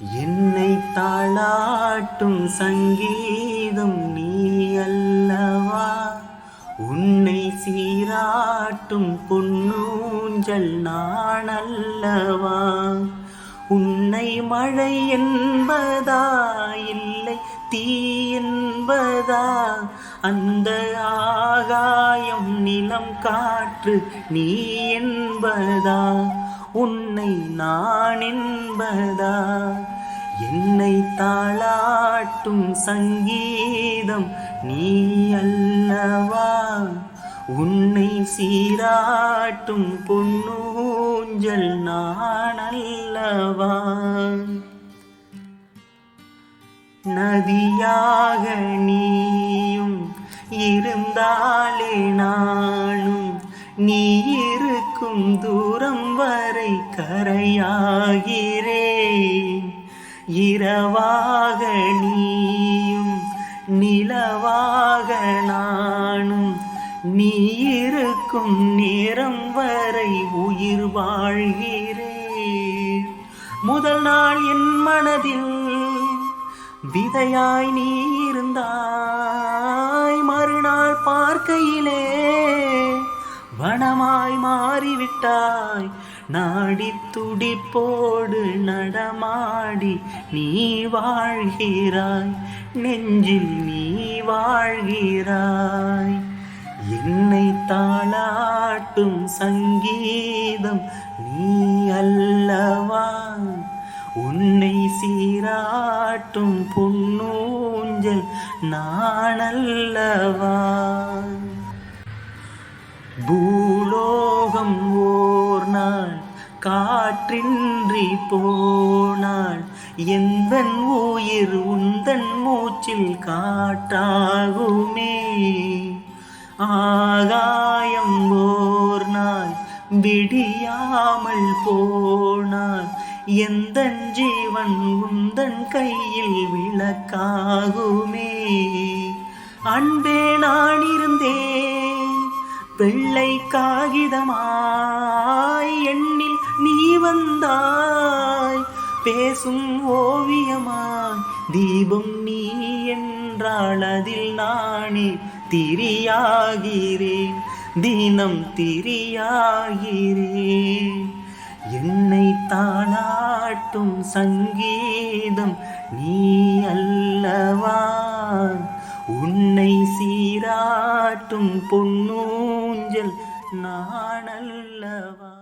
என்னை தாளாட்டும் சங்கீதம் நீ அல்லவா, உன்னை சீராட்டும் பொன்னூஞ்சல் நான் அல்லவா. உன்னை மழை என்பதா இல்லை தீ என்பதா, அந்த ஆகாயம் நிலம் காற்று நீ என்பதா, உன்னை நான் என்பதா. என்னை தாளாட்டும் சங்கீதம் நீ அல்லவா, உன்னை சீராட்டும் பொன்னூஞ்சல் நான் அல்லவா. நதியாக நீயும் இருந்தாலே நாளும், நீ இருக்கும் தூரம் வரை கரையாகிறேன். இரவாக நீயும் நிலவாக நானும், நீ இருக்கும் நேரம் வரை உயிர் வாழ்கிறேன். முதல் நாள் என் மனதில் விதையாய் நீ இருந்தாய், மறுநாள் பார்க்கையிலே வனமாய் மாறிவிட்டாய். நாடி துடிப்போடு நடமாடி நீ வாழ்கிறாய், நெஞ்சில் நீ வாழ்கிறாய். என்னை தாளாட்டும் சங்கீதம் நீ அல்லவா, உன்னை சீராட்டும் பொன்னூஞ்சல் நான் அல்லவா. பூலோகம் ஓர் நாள் காற்றின்றி போனாள், எந்தன் உயிர் உந்தன் மூச்சில் காற்றாகுமே. ஆகாயம் ஓர் நாள் விடியாமல் போனாள், எந்தன் ஜீவன் உந்தன் கையில் விளக்காகுமே. அன்பே நான் இருந்தேன் வெள்ளை காகிதமாய், எண்ணில் நீ வந்தாய் பேசும் ஓவியமாய். தீபம் நீ என்றால் அதில் நானே திரியாகிறேன், தினம் திரியாகிறேன். என்னை தாளாட்டும் சங்கீதம் நீ அல்லவா, உன்னை சீராட்டும் பொன்னூஞ்சல் நான் அல்லவா.